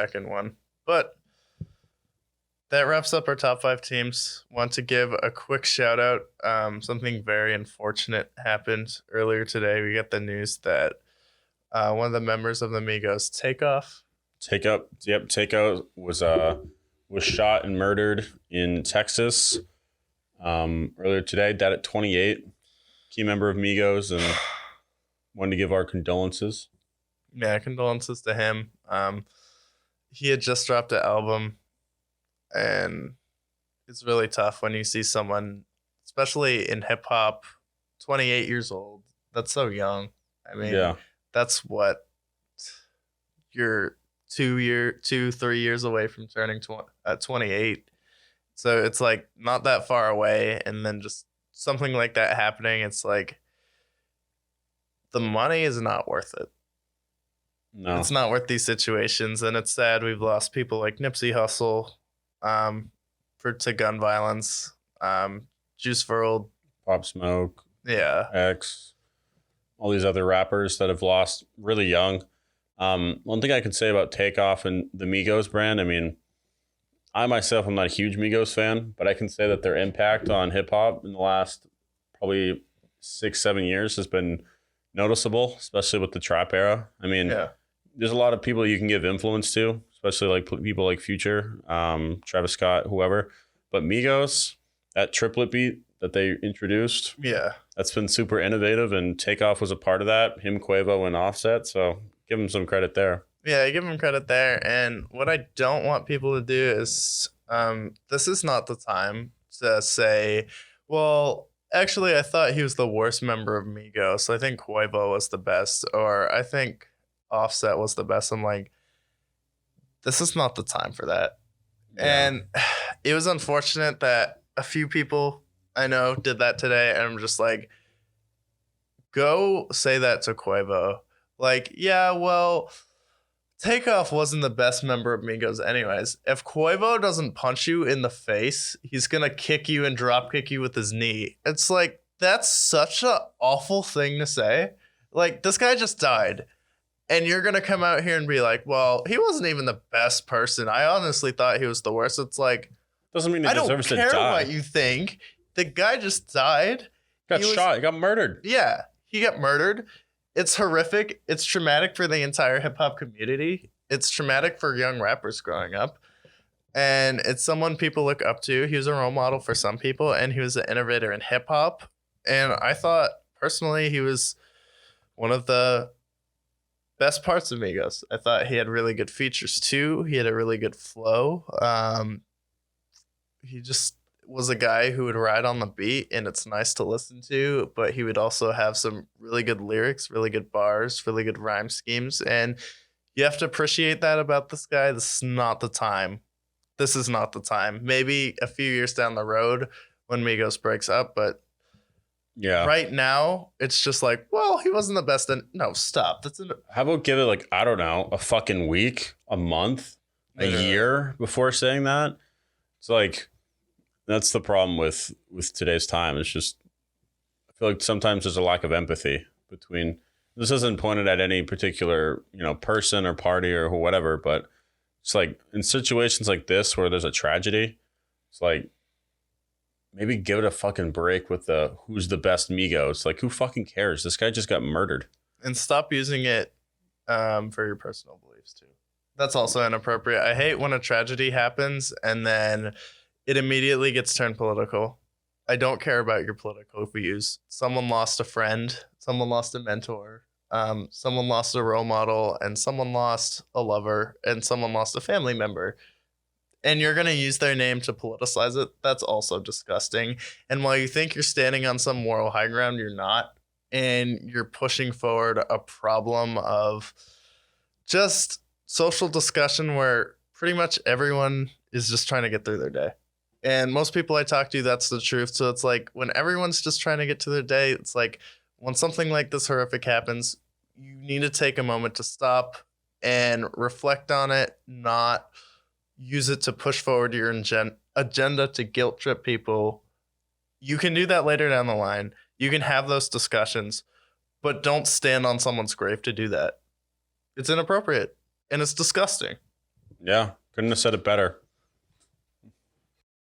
second one. But that wraps up our top five teams. Want to give a quick shout out. Something very unfortunate happened earlier today. We got the news that one of the members of the Migos, Takeoff. Takeoff was shot and murdered in Texas earlier today. Dead at 28. Key member of Migos, and wanted to give our condolences. Yeah, condolences to him. He had just dropped an album, and it's really tough when you see someone, especially in hip hop, 28 years old. That's so young. I mean, Yeah. that's what you're 3 years away from turning 28. So it's like not that far away, and then just something like that happening. It's like the money is not worth it. No. It's not worth these situations, and it's sad we've lost people like Nipsey Hussle to gun violence, Juice WRLD, Pop Smoke, yeah, X, all these other rappers that have lost really young. One thing I can say about Takeoff and the Migos brand, I mean, I myself am not a huge Migos fan, but I can say that their impact on hip hop in the last probably 6-7 years has been noticeable, especially with the trap era. I mean, yeah, there's a lot of people you can give influence to, especially like people like Future, Travis Scott, whoever. But Migos, that triplet beat that they introduced, yeah. that's been super innovative, and Takeoff was a part of that. Him, Quavo, and Offset. So give him some credit there. Yeah, I give him credit there. And what I don't want people to do is, this is not the time to say, well, actually, I thought he was the worst member of Migos. I think Quavo was the best, or I think Offset was the best. I'm like, this is not the time for that. Yeah. And it was unfortunate that a few people I know did that today. And I'm just like, go say that to Quavo. Like, yeah, well, Takeoff wasn't the best member of Migos anyways. If Quavo doesn't punch you in the face, he's going to kick you and drop kick you with his knee. It's like, that's such an awful thing to say. Like, this guy just died. And you're going to come out here and be like, well, he wasn't even the best person. I honestly thought he was the worst. It's like, Doesn't mean he I don't deserves to care die. what you think. The guy just died. Got shot. He got murdered. Yeah, he got murdered. It's horrific. It's traumatic for the entire hip hop community. It's traumatic for young rappers growing up. And it's someone people look up to. He was a role model for some people, and he was an innovator in hip hop. And I thought personally he was one of the best parts of Migos. I thought he had really good features too. He had a really good flow. He just was a guy who would ride on the beat, and it's nice to listen to, but he would also have some really good lyrics, really good bars, really good rhyme schemes, and you have to appreciate that about this guy. This is not the time. This is not the time. Maybe a few years down the road when Migos breaks up, but Yeah. right now it's just like, well, he wasn't the best. No, stop. How about give it like, I don't know, a fucking week, a month, a year before saying that? It's like, that's the problem with today's time. It's just, I feel like sometimes there's a lack of empathy between, this isn't pointed at any particular, person or party or whatever, but it's like in situations like this where there's a tragedy, it's like, maybe give it a fucking break with the who's the best Migos. Like, who fucking cares? This guy just got murdered. And stop using it for your personal beliefs too. That's also inappropriate. I hate when a tragedy happens and then it immediately gets turned political. I don't care about your political views. Someone lost a friend, someone lost a mentor, someone lost a role model, and someone lost a lover, and someone lost a family member. And you're going to use their name to politicize it. That's also disgusting. And while you think you're standing on some moral high ground, you're not. And you're pushing forward a problem of just social discussion where pretty much everyone is just trying to get through their day. And most people I talk to, that's the truth. So it's like when everyone's just trying to get to their day, it's like when something like this horrific happens, you need to take a moment to stop and reflect on it, not use it to push forward your agenda to guilt trip people. You can do that later down the line. You can have those discussions, but don't stand on someone's grave to do that. It's inappropriate and it's disgusting. Yeah, couldn't have said it better.